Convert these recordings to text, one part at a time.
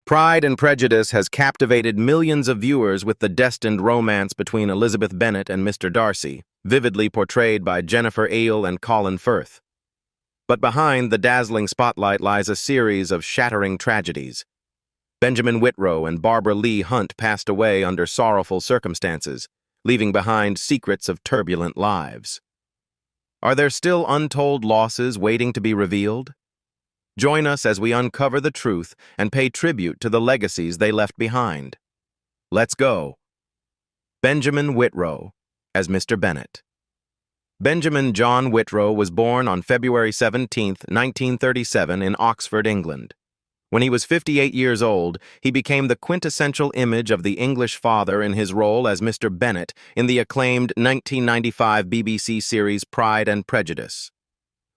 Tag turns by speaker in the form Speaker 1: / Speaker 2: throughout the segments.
Speaker 1: Pride and Prejudice has captivated millions of viewers with the destined romance between Elizabeth Bennett and Mr. Darcy, vividly portrayed by Jennifer Aile and Colin Firth. But behind the dazzling spotlight lies a series of shattering tragedies. Benjamin Witro and Barbara Leigh Hunt passed away under sorrowful circumstances, leaving behind secrets of turbulent lives. Are there still untold losses waiting to be revealed? Join us as we uncover the truth and pay tribute to the legacies they left behind. Let's go. Benjamin Witro as Mr. Bennett. Benjamin John Witro was born on February 17, 1937 in Oxford, England. When he was 58 years old, he became the quintessential image of the English father in his role as Mr. Bennett in the acclaimed 1995 BBC series Pride and Prejudice.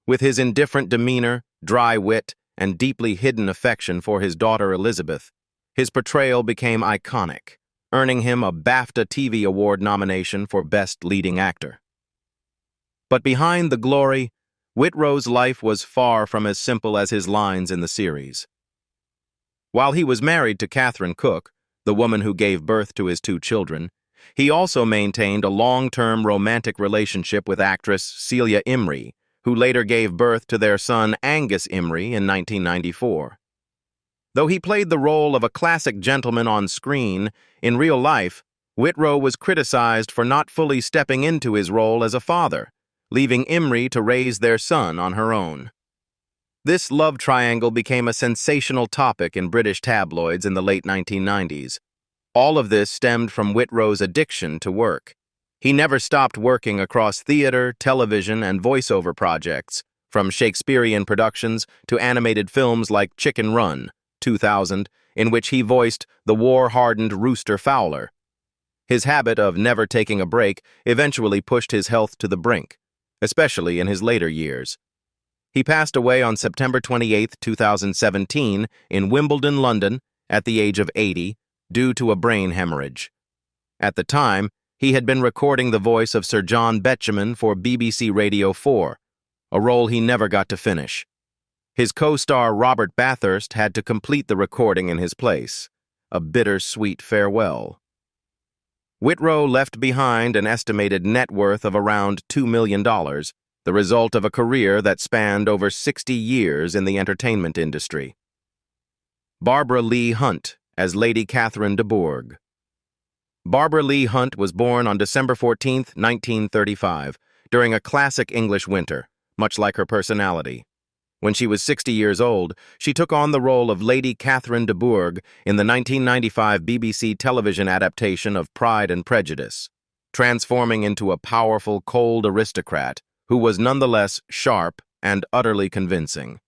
Speaker 1: With his indifferent demeanor, dry wit, and deeply hidden affection for his daughter Elizabeth, his portrayal became iconic, earning him a BAFTA TV Award nomination for Best Leading Actor. But behind the glory, Witro's life was far from as simple as his lines in the series. While he was married to Catherine Cook, the woman who gave birth to his two children, he also maintained a long-term romantic relationship with actress Celia Imrie, who later gave birth to their son Angus Imrie in 1994. Though he played the role of a classic gentleman on screen, in real life, Witro was criticized for not fully stepping into his role as a father, leaving Imrie to raise their son on her own. This love triangle became a sensational topic in British tabloids in the late 1990s. All of this stemmed from Witro's addiction to work. He never stopped working across theater, television, and voiceover projects, from Shakespearean productions to animated films like Chicken Run, 2000, in which he voiced the war-hardened Rooster Fowler. His habit of never taking a break eventually pushed his health to the brink, especially in his later years. He passed away on September 28, 2017, in Wimbledon, London, at the age of 80, due to a brain hemorrhage. At the time, he had been recording the voice of Sir John Betjeman for BBC Radio 4, a role he never got to finish. His co-star Robert Bathurst had to complete the recording in his place, a bittersweet farewell. Witro left behind an estimated net worth of around $2 million, the result of a career that spanned over 60 years in the entertainment industry. Barbara Leigh Hunt as Lady Catherine Deborg. Barbara Leigh Hunt was born on December 14, 1935, during a classic English winter, much like her personality. When she was 60 years old, she took on the role of Lady Catherine Deborg in the 1995 BBC television adaptation of Pride and Prejudice, transforming into a powerful, cold aristocrat who was nonetheless sharp and utterly convincing.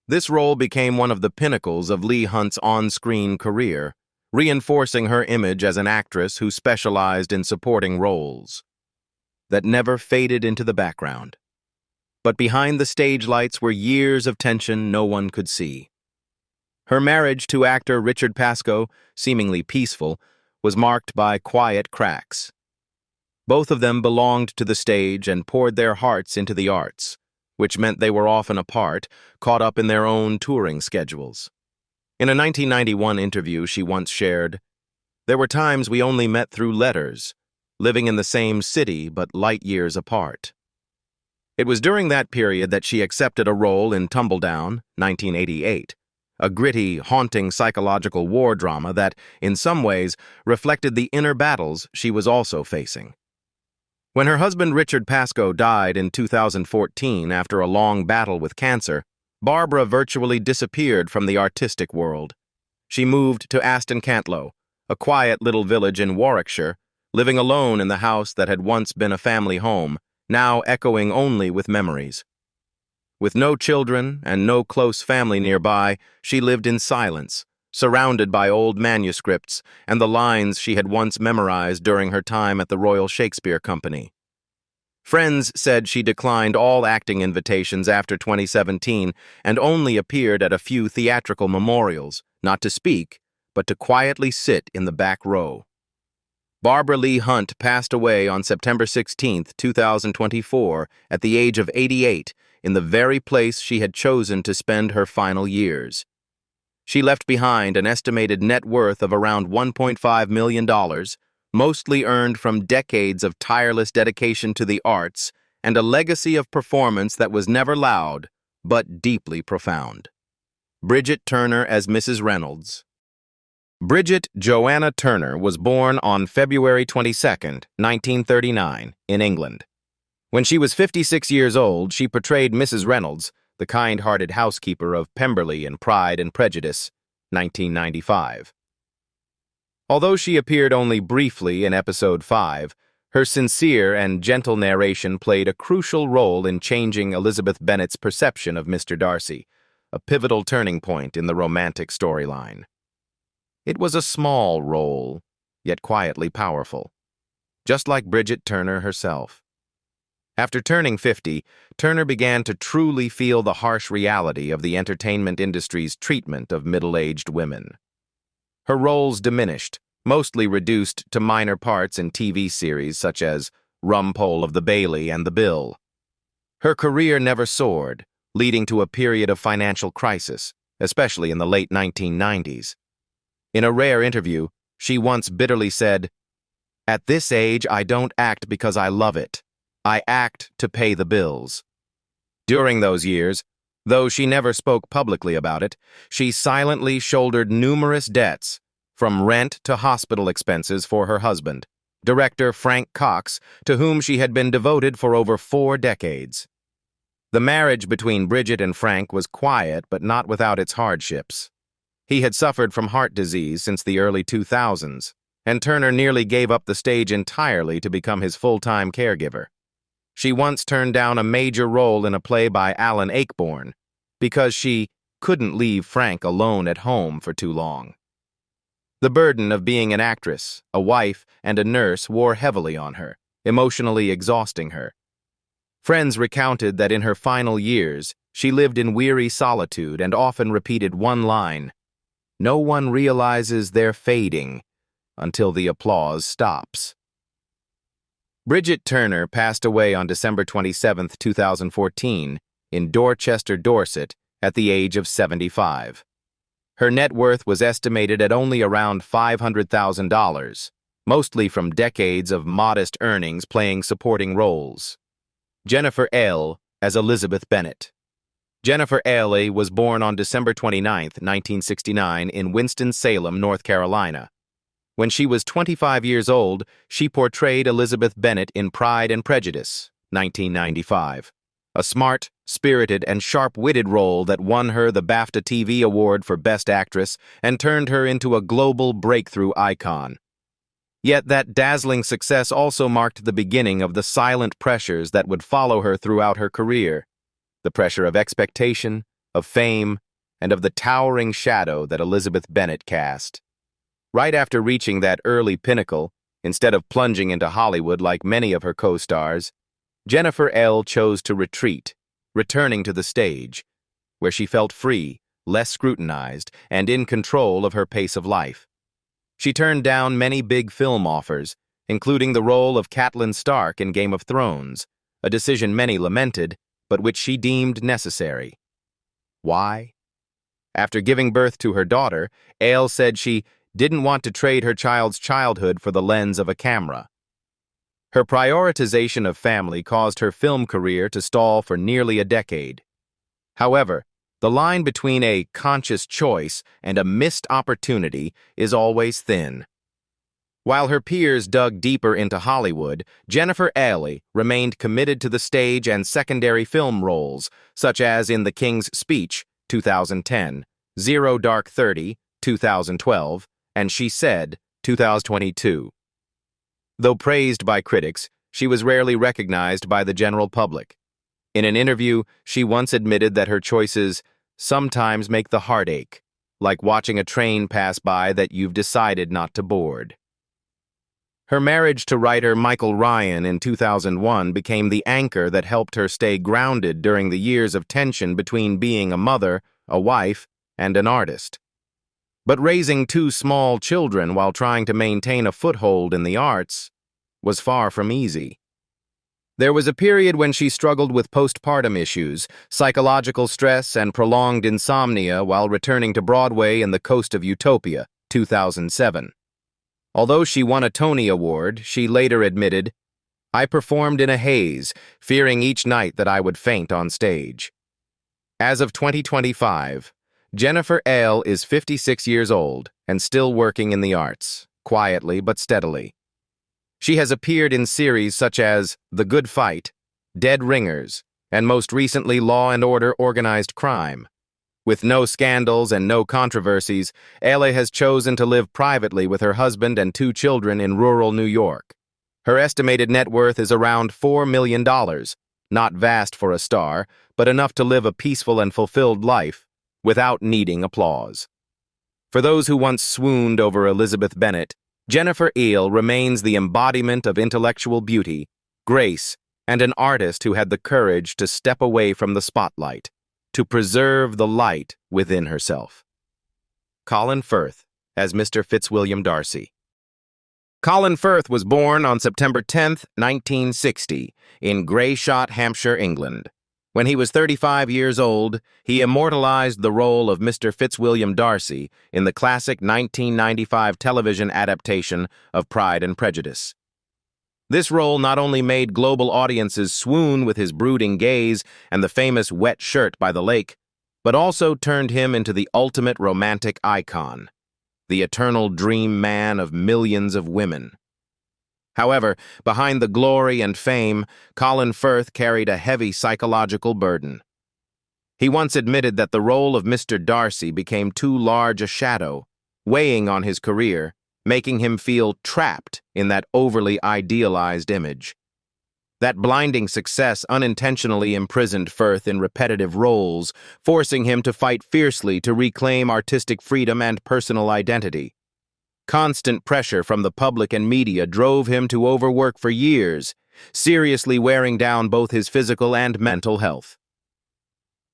Speaker 1: This role became one of the pinnacles of Leigh Hunt's on-screen career, reinforcing her image as an actress who specialized in supporting roles that never faded into the background. But behind the stage lights were years of tension no one could see. Her marriage to actor Richard Pascoe, seemingly peaceful, was marked by quiet cracks. Both of them belonged to the stage and poured their hearts into the arts, which meant they were often apart, caught up in their own touring schedules. In a 1991 interview, she once shared, "There were times we only met through letters, living in the same city but light years apart." It was during that period that she accepted a role in Tumbledown, 1988, a gritty, haunting psychological war drama that, in some ways, reflected the inner battles she was also facing. When her husband Richard Pascoe died in 2014 after a long battle with cancer, Barbara virtually disappeared from the artistic world. She moved to Aston Cantlow, a quiet little village in Warwickshire, living alone in the house that had once been a family home, now echoing only with memories. With no children and no close family nearby, she lived in silence, surrounded by old manuscripts and the lines she had once memorized during her time at the Royal Shakespeare Company. Friends said she declined all acting invitations after 2017 and only appeared at a few theatrical memorials, not to speak, but to quietly sit in the back row. Barbara Leigh Hunt passed away on September 16, 2024, at the age of 88, in the very place she had chosen to spend her final years. She left behind an estimated net worth of around $1.5 million, mostly earned from decades of tireless dedication to the arts and a legacy of performance that was never loud, but deeply profound. Bridget Turner as Mrs. Reynolds. Bridget Joanna Turner was born on February 22, 1939, in England. When she was 56 years old, she portrayed Mrs. Reynolds, the kind-hearted housekeeper of Pemberley in Pride and Prejudice, 1995. Although she appeared only briefly in episode 5, her sincere and gentle narration played a crucial role in changing Elizabeth Bennet's perception of Mr. Darcy, a pivotal turning point in the romantic storyline. It was a small role, yet quietly powerful, just like Bridget Turner herself. After turning 50, Turner began to truly feel the harsh reality of the entertainment industry's treatment of middle-aged women. Her roles diminished, mostly reduced to minor parts in TV series such as Rumpole of the Bailey and The Bill. Her career never soared, leading to a period of financial crisis, especially in the late 1990s. In a rare interview, she once bitterly said, "At this age, I don't act because I love it. I act to pay the bills." During those years, though she never spoke publicly about it, she silently shouldered numerous debts, from rent to hospital expenses for her husband, director Frank Cox, to whom she had been devoted for over 4 decades. The marriage between Bridget and Frank was quiet but not without its hardships. He had suffered from heart disease since the early 2000s, and Turner nearly gave up the stage entirely to become his full-time caregiver. She once turned down a major role in a play by Alan Ayckbourn because she couldn't leave Frank alone at home for too long. The burden of being an actress, a wife, and a nurse wore heavily on her, emotionally exhausting her. Friends recounted that in her final years, she lived in weary solitude and often repeated one line, "No one realizes they're fading until the applause stops." Bridget Turner passed away on December 27, 2014, in Dorchester, Dorset, at the age of 75. Her net worth was estimated at only around $500,000, mostly from decades of modest earnings playing supporting roles. Jennifer L. as Elizabeth Bennett. Jennifer L. was born on December 29, 1969, in Winston-Salem, North Carolina. When she was 25 years old, she portrayed Elizabeth Bennett in Pride and Prejudice, 1995. A smart, spirited, and sharp-witted role that won her the BAFTA TV Award for Best Actress and turned her into a global breakthrough icon. Yet that dazzling success also marked the beginning of the silent pressures that would follow her throughout her career. The pressure of expectation, of fame, and of the towering shadow that Elizabeth Bennett cast. Right after reaching that early pinnacle, instead of plunging into Hollywood like many of her co-stars, Jennifer L. chose to retreat, returning to the stage, where she felt free, less scrutinized, and in control of her pace of life. She turned down many big film offers, including the role of Catelyn Stark in Game of Thrones, a decision many lamented, but which she deemed necessary. Why? After giving birth to her daughter, Ale said she didn't want to trade her child's childhood for the lens of a camera. Her prioritization of family caused her film career to stall for nearly a decade. However, the line between a conscious choice and a missed opportunity is always thin. While her peers dug deeper into Hollywood, Jennifer L. remained committed to the stage and secondary film roles, such as in The King's Speech, 2010, Zero Dark 30, 2012, and She Said, 2022. Though praised by critics, she was rarely recognized by the general public. In an interview, she once admitted that her choices sometimes make the heart ache, like watching a train pass by that you've decided not to board. Her marriage to writer Michael Ryan in 2001 became the anchor that helped her stay grounded during the years of tension between being a mother, a wife, and an artist. But raising 2 small children while trying to maintain a foothold in the arts was far from easy. There was a period when she struggled with postpartum issues, psychological stress, and prolonged insomnia while returning to Broadway in The Coast of Utopia, 2007. Although she won a Tony Award, she later admitted, "I performed in a haze, fearing each night that I would faint on stage." As of 2025, Jennifer Ehle is 56 years old and still working in the arts, quietly but steadily. She has appeared in series such as The Good Fight, Dead Ringers, and most recently Law and Order Organized Crime. With no scandals and no controversies, Ehle has chosen to live privately with her husband and 2 children in rural New York. Her estimated net worth is around $4 million, not vast for a star, but enough to live a peaceful and fulfilled life without needing applause. For those who once swooned over Elizabeth Bennett, Jennifer Ehle remains the embodiment of intellectual beauty, grace, and an artist who had the courage to step away from the spotlight, to preserve the light within herself. Colin Firth as Mr. Fitzwilliam Darcy. Colin Firth was born on September 10, 1960, in Greyshot, Hampshire, England. When he was 35 years old, he immortalized the role of Mr. Fitzwilliam Darcy in the classic 1995 television adaptation of Pride and Prejudice. This role not only made global audiences swoon with his brooding gaze and the famous wet shirt by the lake, but also turned him into the ultimate romantic icon, the eternal dream man of millions of women. However, behind the glory and fame, Colin Firth carried a heavy psychological burden. He once admitted that the role of Mr. Darcy became too large a shadow, weighing on his career, making him feel trapped in that overly idealized image. That blinding success unintentionally imprisoned Firth in repetitive roles, forcing him to fight fiercely to reclaim artistic freedom and personal identity. Constant pressure from the public and media drove him to overwork for years, seriously wearing down both his physical and mental health.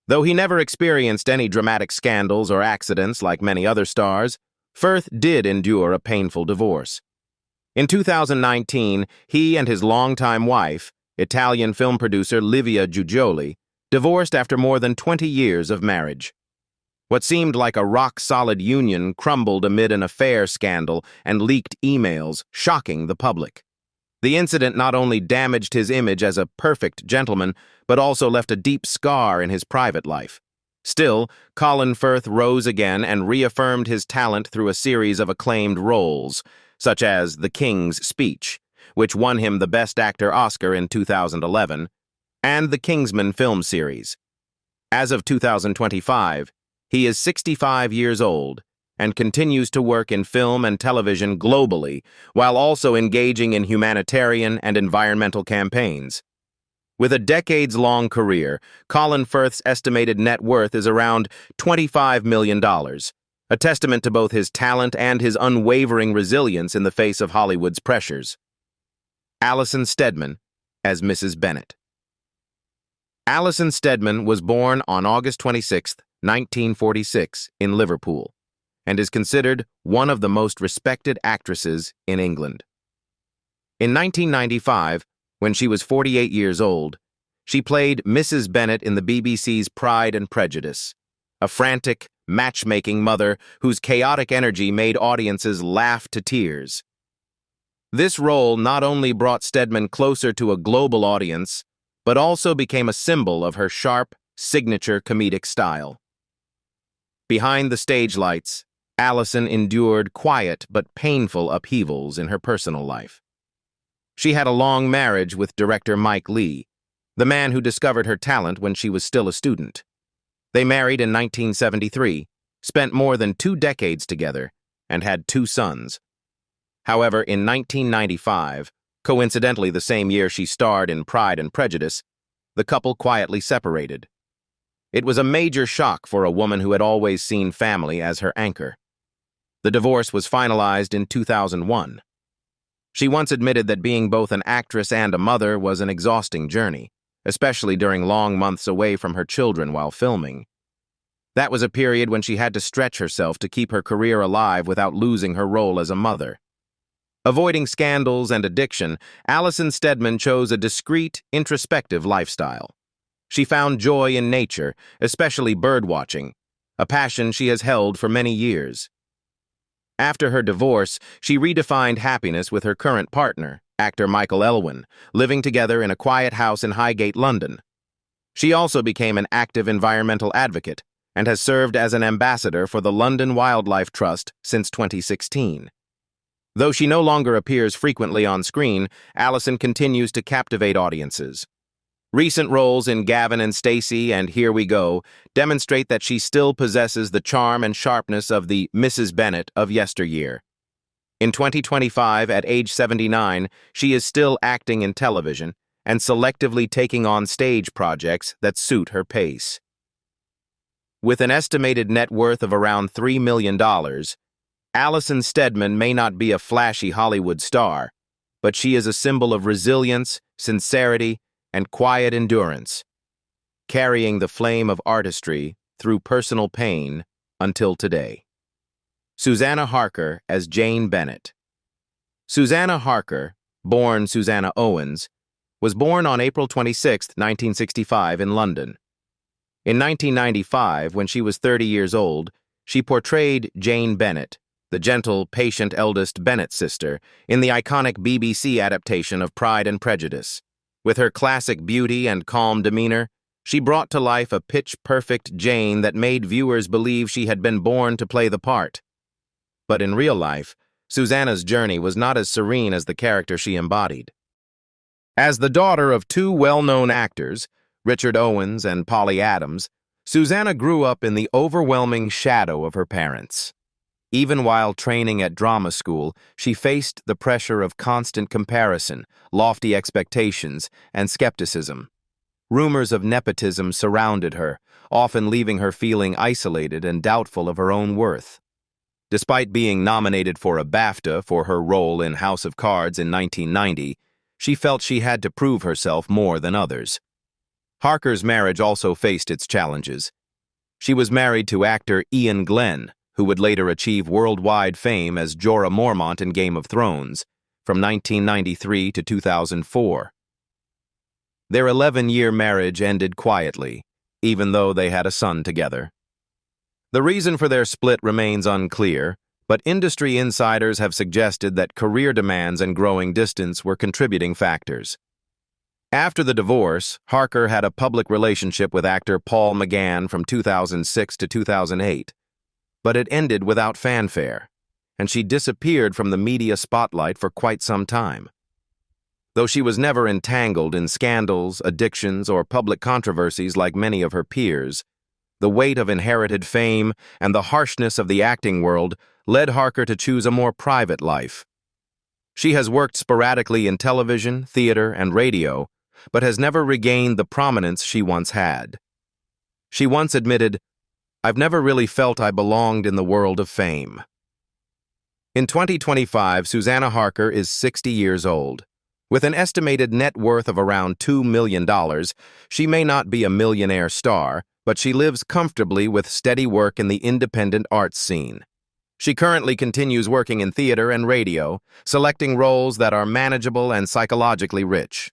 Speaker 1: Though he never experienced any dramatic scandals or accidents like many other stars, Firth did endure a painful divorce. In 2019, he and his longtime wife, Italian film producer Livia Giugioli, divorced after more than 20 years of marriage. What seemed like a rock-solid union crumbled amid an affair scandal and leaked emails, shocking the public. The incident not only damaged his image as a perfect gentleman, but also left a deep scar in his private life. Still, Colin Firth rose again and reaffirmed his talent through a series of acclaimed roles, such as The King's Speech, which won him the Best Actor Oscar in 2011, and the Kingsman film series. As of 2025, he is 65 years old and continues to work in film and television globally while also engaging in humanitarian and environmental campaigns. With a decades-long career, Colin Firth's estimated net worth is around $25 million, a testament to both his talent and his unwavering resilience in the face of Hollywood's pressures. Allison Steedman as Mrs. Bennett. Allison Steedman was born on August 26, 1946, in Liverpool, and is considered one of the most respected actresses in England. In 1995, when she was 48 years old, she played Mrs. Bennett in the BBC's Pride and Prejudice, a frantic, matchmaking mother whose chaotic energy made audiences laugh to tears. This role not only brought Steedman closer to a global audience, but also became a symbol of her sharp, signature comedic style. Behind the stage lights, Allison endured quiet but painful upheavals in her personal life. She had a long marriage with director Mike Leigh, the man who discovered her talent when she was still a student. They married in 1973, spent more than 2 decades together, and had 2 sons. However, in 1995, coincidentally the same year she starred in Pride and Prejudice, the couple quietly separated. It was a major shock for a woman who had always seen family as her anchor. The divorce was finalized in 2001. She once admitted that being both an actress and a mother was an exhausting journey, especially during long months away from her children while filming. That was a period when she had to stretch herself to keep her career alive without losing her role as a mother. Avoiding scandals and addiction, Allison Steedman chose a discreet, introspective lifestyle. She found joy in nature, especially birdwatching, a passion she has held for many years. After her divorce, she redefined happiness with her current partner, actor Michael Elwyn, living together in a quiet house in Highgate, London. She also became an active environmental advocate and has served as an ambassador for the London Wildlife Trust since 2016. Though she no longer appears frequently on screen, Allison continues to captivate audiences. Recent roles in Gavin and Stacey and Here We Go demonstrate that she still possesses the charm and sharpness of the Mrs. Bennett of yesteryear. In 2025, at age 79, she is still acting in television and selectively taking on stage projects that suit her pace. With an estimated net worth of around $3 million, Allison Steedman may not be a flashy Hollywood star, but she is a symbol of resilience, sincerity, and quiet endurance, carrying the flame of artistry through personal pain until today. Susanna Harker as Jane Bennett. Susanna Harker, born Susanna Owens, was born on April 26, 1965 in London. In 1995, when she was 30 years old, she portrayed Jane Bennett, the gentle, patient eldest Bennett sister, in the iconic BBC adaptation of Pride and Prejudice. With her classic beauty and calm demeanor, she brought to life a pitch-perfect Jane that made viewers believe she had been born to play the part. But in real life, Susanna's journey was not as serene as the character she embodied. As the daughter of two well-known actors, Richard Owens and Polly Adams, Susanna grew up in the overwhelming shadow of her parents. Even while training at drama school, she faced the pressure of constant comparison, lofty expectations, and skepticism. Rumors of nepotism surrounded her, often leaving her feeling isolated and doubtful of her own worth. Despite being nominated for a BAFTA for her role in House of Cards in 1990, she felt she had to prove herself more than others. Harker's marriage also faced its challenges. She was married to actor Ian Glenn, who would later achieve worldwide fame as Jorah Mormont in Game of Thrones, from 1993 to 2004. Their 11-year marriage ended quietly, even though they had a son together. The reason for their split remains unclear, but industry insiders have suggested that career demands and growing distance were contributing factors. After the divorce, Harker had a public relationship with actor Paul McGann from 2006 to 2008. But it ended without fanfare, and she disappeared from the media spotlight for quite some time. Though she was never entangled in scandals, addictions, or public controversies like many of her peers, the weight of inherited fame and the harshness of the acting world led Harker to choose a more private life. She has worked sporadically in television, theater, and radio, but has never regained the prominence she once had. She once admitted, "I've never really felt I belonged in the world of fame." In 2025, Susanna Harker is 60 years old. With an estimated net worth of around $2 million, she may not be a millionaire star, but she lives comfortably with steady work in the independent arts scene. She currently continues working in theater and radio, selecting roles that are manageable and psychologically rich.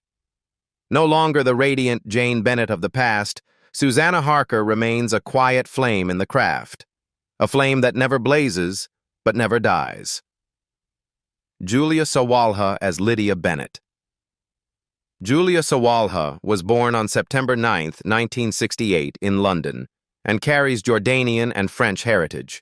Speaker 1: No longer the radiant Jane Bennett of the past, Susanna Harker remains a quiet flame in the craft, a flame that never blazes, but never dies. Julia Salha as Lydia Bennett. Julia Salha was born on September 9, 1968, in London, and carries Jordanian and French heritage.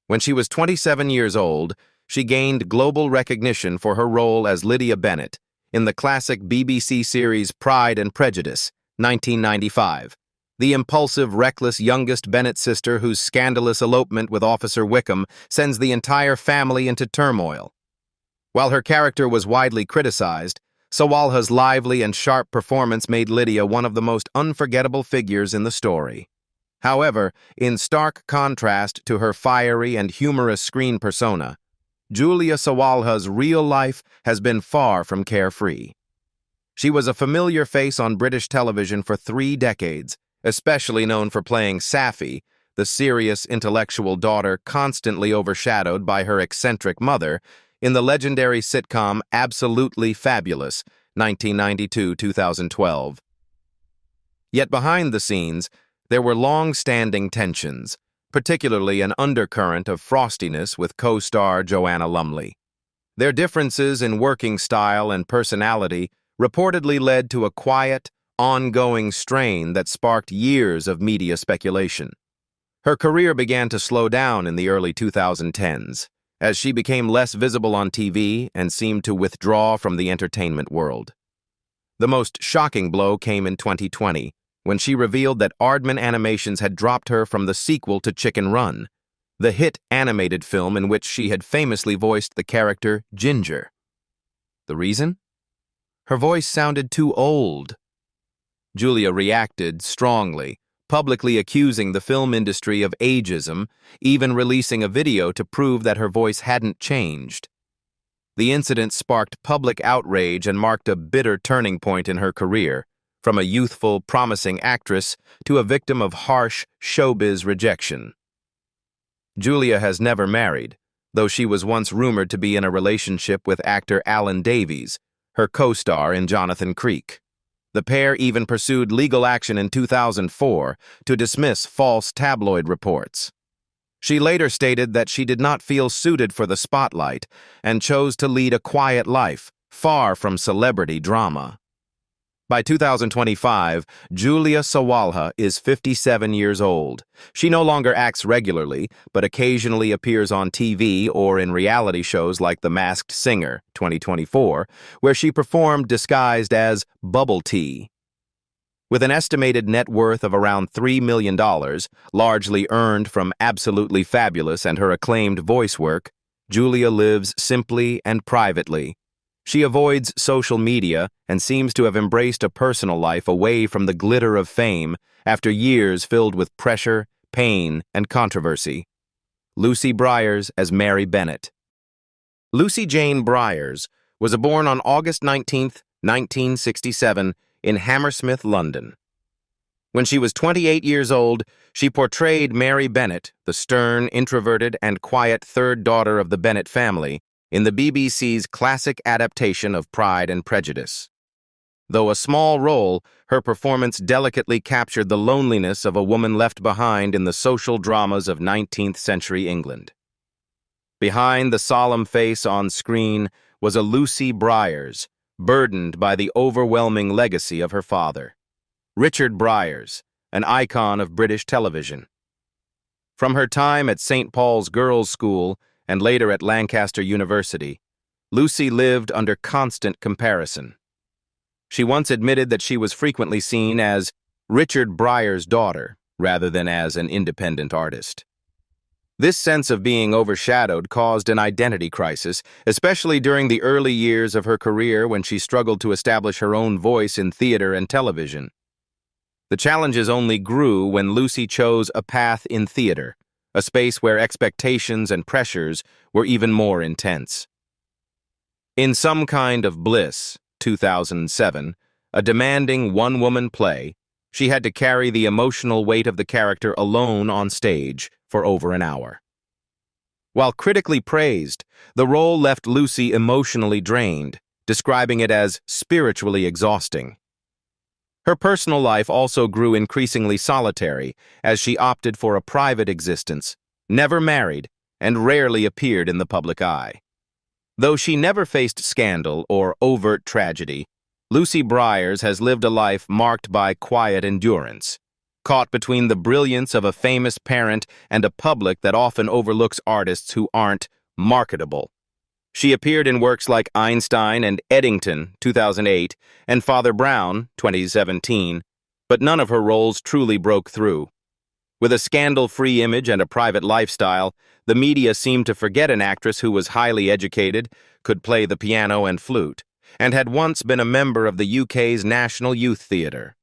Speaker 1: When she was 27 years old, she gained global recognition for her role as Lydia Bennett in the classic BBC series Pride and Prejudice, 1995. The impulsive, reckless youngest Bennett sister whose scandalous elopement with Officer Wickham sends the entire family into turmoil. While her character was widely criticized, Salha's lively and sharp performance made Lydia one of the most unforgettable figures in the story. However, in stark contrast to her fiery and humorous screen persona, Julia Salha's real life has been far from carefree. She was a familiar face on British television for 3 decades, especially known for playing Safi, the serious intellectual daughter constantly overshadowed by her eccentric mother, in the legendary sitcom Absolutely Fabulous, 1992-2012. Yet behind the scenes, there were long-standing tensions, particularly an undercurrent of frostiness with co-star Joanna Lumley. Their differences in working style and personality reportedly led to a quiet, ongoing strain that sparked years of media speculation. Her career began to slow down in the early 2010s, as she became less visible on TV and seemed to withdraw from the entertainment world. The most shocking blow came in 2020, when she revealed that Aardman Animations had dropped her from the sequel to Chicken Run, the hit animated film in which she had famously voiced the character Ginger. The reason? Her voice sounded too old. Julia reacted strongly, publicly accusing the film industry of ageism, even releasing a video to prove that her voice hadn't changed. The incident sparked public outrage and marked a bitter turning point in her career, from a youthful, promising actress to a victim of harsh showbiz rejection. Julia has never married, though she was once rumored to be in a relationship with actor Alan Davies, her co-star in Jonathan Creek. The pair even pursued legal action in 2004 to dismiss false tabloid reports. She later stated that she did not feel suited for the spotlight and chose to lead a quiet life, far from celebrity drama. By 2025, Julia Sawalha is 57 years old. She no longer acts regularly, but occasionally appears on TV or in reality shows like The Masked Singer, 2024, where she performed disguised as Bubble Tea. With an estimated net worth of around $3 million, largely earned from Absolutely Fabulous and her acclaimed voice work, Julia lives simply and privately. She avoids social media and seems to have embraced a personal life away from the glitter of fame after years filled with pressure, pain, and controversy. Lucy Briars as Mary Bennett. Lucy Jane Briars was born on August 19, 1967, in Hammersmith, London. When she was 28 years old, she portrayed Mary Bennett, the stern, introverted, and quiet third daughter of the Bennett family, in the BBC's classic adaptation of Pride and Prejudice. Though a small role, her performance delicately captured the loneliness of a woman left behind in the social dramas of 19th-century England. Behind the solemn face on screen was a Lucy Briars, burdened by the overwhelming legacy of her father, Richard Briars, an icon of British television. From her time at St. Paul's Girls' School and later at Lancaster University, Lucy lived under constant comparison. She once admitted that she was frequently seen as Richard Briars' daughter, rather than as an independent artist. This sense of being overshadowed caused an identity crisis, especially during the early years of her career when she struggled to establish her own voice in theater and television. The challenges only grew when Lucy chose a path in theater, a space where expectations and pressures were even more intense. In Some Kind of Bliss, 2007, a demanding one-woman play, she had to carry the emotional weight of the character alone on stage for over an hour. While critically praised, the role left Lucy emotionally drained, describing it as spiritually exhausting. Her personal life also grew increasingly solitary as she opted for a private existence, never married, and rarely appeared in the public eye. Though she never faced scandal or overt tragedy, Lucy Briars has lived a life marked by quiet endurance, caught between the brilliance of a famous parent and a public that often overlooks artists who aren't marketable. She appeared in works like Einstein and Eddington, 2008, and Father Brown, 2017, but none of her roles truly broke through. With a scandal-free image and a private lifestyle, the media seemed to forget an actress who was highly educated, could play the piano and flute, and had once been a member of the UK's National Youth Theatre.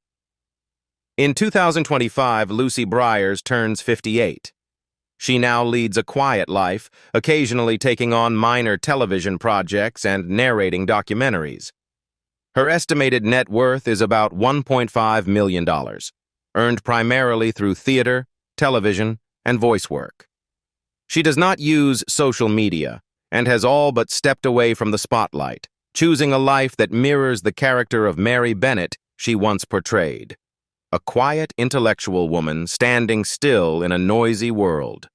Speaker 1: In 2025, Lucy Briars turns 58. She now leads a quiet life, occasionally taking on minor television projects and narrating documentaries. Her estimated net worth is about $1.5 million, earned primarily through theater, television, and voice work. She does not use social media, and has all but stepped away from the spotlight, choosing a life that mirrors the character of Mary Bennett she once portrayed. A quiet, intellectual woman standing still in a noisy world.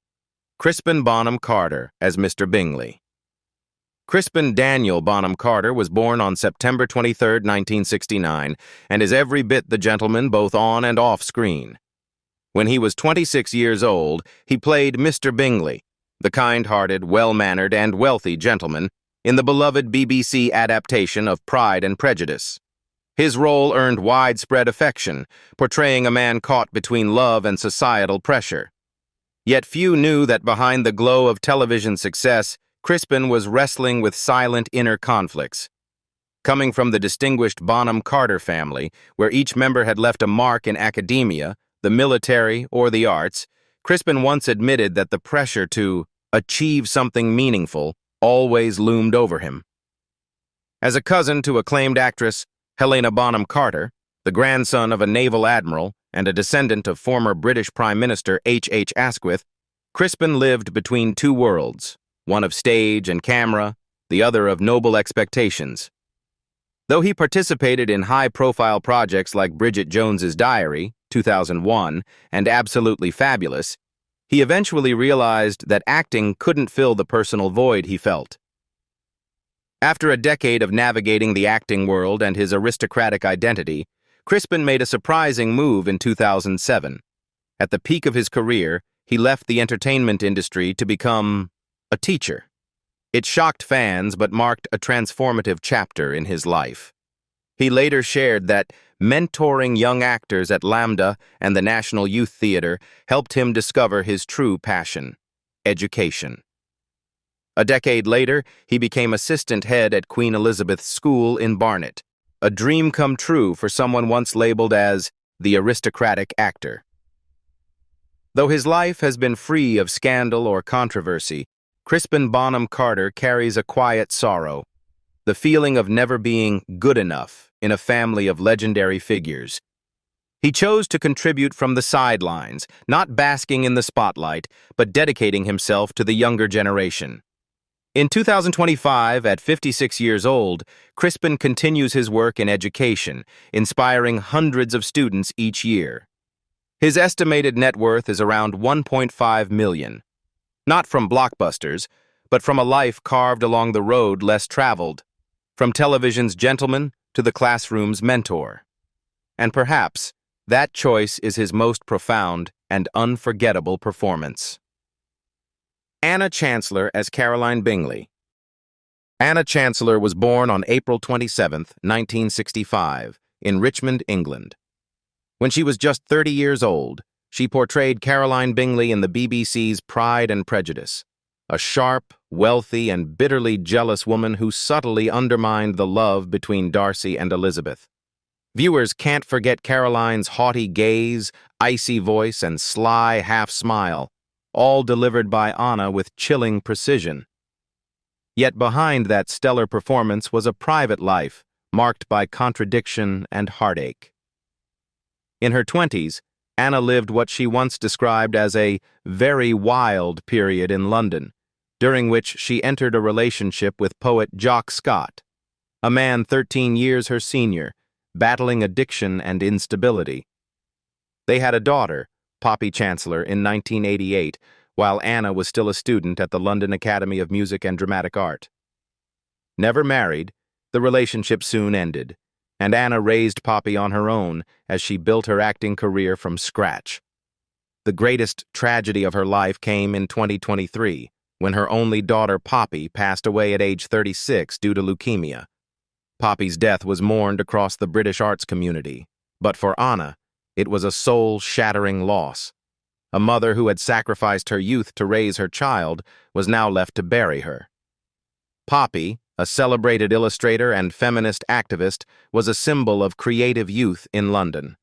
Speaker 1: Crispen Bonham Carter as Mr. Bingley. Crispen Daniel Bonham Carter was born on September 23, 1969, and is every bit the gentleman both on and off screen. When he was 26 years old, he played Mr. Bingley, the kind-hearted, well-mannered, and wealthy gentleman in the beloved BBC adaptation of Pride and Prejudice. His role earned widespread affection, portraying a man caught between love and societal pressure. Yet few knew that behind the glow of television success, Crispen was wrestling with silent inner conflicts. Coming from the distinguished Bonham Carter family, where each member had left a mark in academia, the military, or the arts, Crispen once admitted that the pressure to achieve something meaningful always loomed over him. As a cousin to acclaimed actress Helena Bonham Carter, the grandson of a naval admiral and a descendant of former British Prime Minister H. Asquith, Crispen lived between two worlds, one of stage and camera, the other of noble expectations. Though he participated in high-profile projects like Bridget Jones's Diary, 2001, and Absolutely Fabulous, he eventually realized that acting couldn't fill the personal void he felt. After a decade of navigating the acting world and his aristocratic identity, Crispen made a surprising move in 2007. At the peak of his career, he left the entertainment industry to become a teacher. It shocked fans but marked a transformative chapter in his life. He later shared that mentoring young actors at Lambda and the National Youth Theatre helped him discover his true passion: education. A decade later, he became assistant head at Queen Elizabeth's School in Barnet, a dream come true for someone once labeled as the aristocratic actor. Though his life has been free of scandal or controversy, Crispen Bonham Carter carries a quiet sorrow, the feeling of never being good enough in a family of legendary figures. He chose to contribute from the sidelines, not basking in the spotlight, but dedicating himself to the younger generation. In 2025, at 56 years old, Crispen continues his work in education, inspiring hundreds of students each year. His estimated net worth is around $1.5 million. Not from blockbusters, but from a life carved along the road less traveled, from television's gentleman to the classroom's mentor. And perhaps that choice is his most profound and unforgettable performance. Anna Chancellor as Caroline Bingley. Anna Chancellor was born on April 27, 1965, in Richmond, England. When she was just 30 years old, she portrayed Caroline Bingley in the BBC's Pride and Prejudice, a sharp, wealthy, and bitterly jealous woman who subtly undermined the love between Darcy and Elizabeth. Viewers can't forget Caroline's haughty gaze, icy voice, and sly half-smile, all delivered by Anna with chilling precision. Yet behind that stellar performance was a private life marked by contradiction and heartache. In her 20s, Anna lived what she once described as a very wild period in London, during which she entered a relationship with poet Jock Scott, a man 13 years her senior, battling addiction and instability. They had a daughter, Poppy Chancellor, in 1988, while Anna was still a student at the London Academy of Music and Dramatic Art. Never married, the relationship soon ended, and Anna raised Poppy on her own as she built her acting career from scratch. The greatest tragedy of her life came in 2023, when her only daughter Poppy passed away at age 36 due to leukemia. Poppy's death was mourned across the British arts community, but for Anna, it was a soul-shattering loss. A mother who had sacrificed her youth to raise her child was now left to bury her. Poppy, a celebrated illustrator and feminist activist, was a symbol of creative youth in London.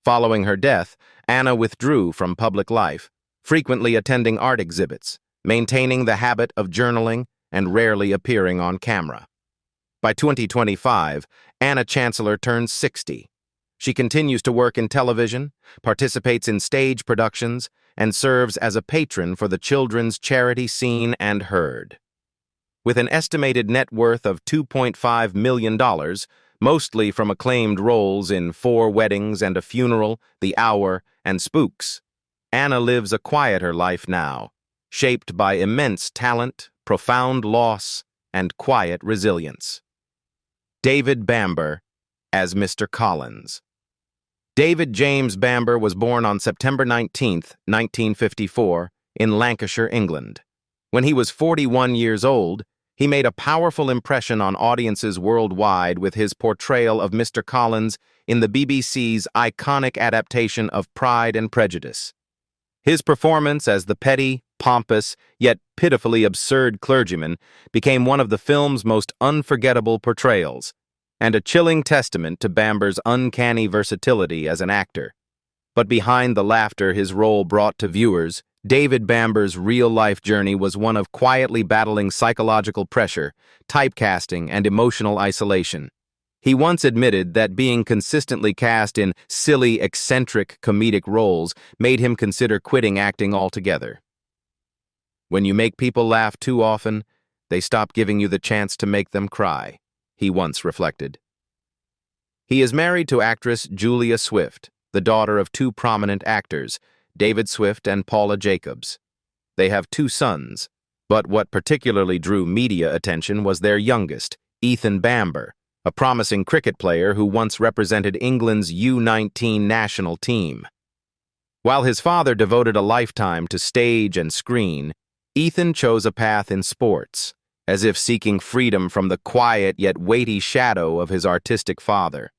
Speaker 1: Following her death, Anna withdrew from public life, frequently attending art exhibits, maintaining the habit of journaling and rarely appearing on camera. By 2025, Anna Chancellor turns 60. She continues to work in television, participates in stage productions, and serves as a patron for the children's charity Seen and Heard. With an estimated net worth of $2.5 million, mostly from acclaimed roles in Four Weddings and a Funeral, The Hour, and Spooks, Anna lives a quieter life now, shaped by immense talent, profound loss, and quiet resilience. David Bamber as Mr. Collins. David James Bamber was born on September 19, 1954, in Lancashire, England. When he was 41 years old, he made a powerful impression on audiences worldwide with his portrayal of Mr. Collins in the BBC's iconic adaptation of Pride and Prejudice. His performance as the petty, pompous, yet pitifully absurd clergyman became one of the film's most unforgettable portrayals, and a chilling testament to Bamber's uncanny versatility as an actor. But behind the laughter his role brought to viewers, David Bamber's real-life journey was one of quietly battling psychological pressure, typecasting, and emotional isolation. He once admitted that being consistently cast in silly, eccentric, comedic roles made him consider quitting acting altogether. "When you make people laugh too often, they stop giving you the chance to make them cry," he once reflected. He is married to actress Julia Swift, the daughter of two prominent actors, David Swift and Paula Jacobs. They have two sons, but what particularly drew media attention was their youngest, Ethan Bamber, a promising cricket player who once represented England's U19 national team. While his father devoted a lifetime to stage and screen, Ethan chose a path in sports, as if seeking freedom from the quiet yet weighty shadow of his artistic father.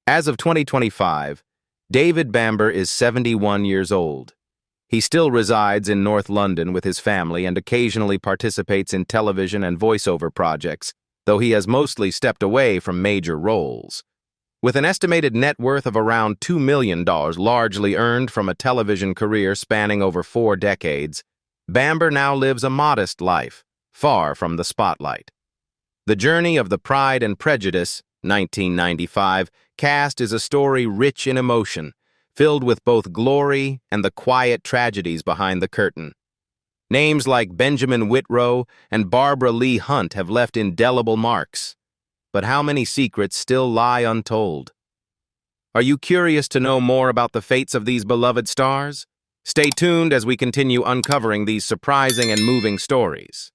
Speaker 1: As of 2025, David Bamber is 71 years old. He still resides in North London with his family and occasionally participates in television and voiceover projects, though he has mostly stepped away from major roles. With an estimated net worth of around $2 million largely earned from a television career spanning over 4 decades, Bamber now lives a modest life, far from the spotlight. The journey of the Pride and Prejudice, 1995, cast is a story rich in emotion, filled with both glory and the quiet tragedies behind the curtain. Names like Benjamin Witro and Barbara Lee Hunt have left indelible marks. But how many secrets still lie untold? Are you curious to know more about the fates of these beloved stars? Stay tuned as we continue uncovering these surprising and moving stories.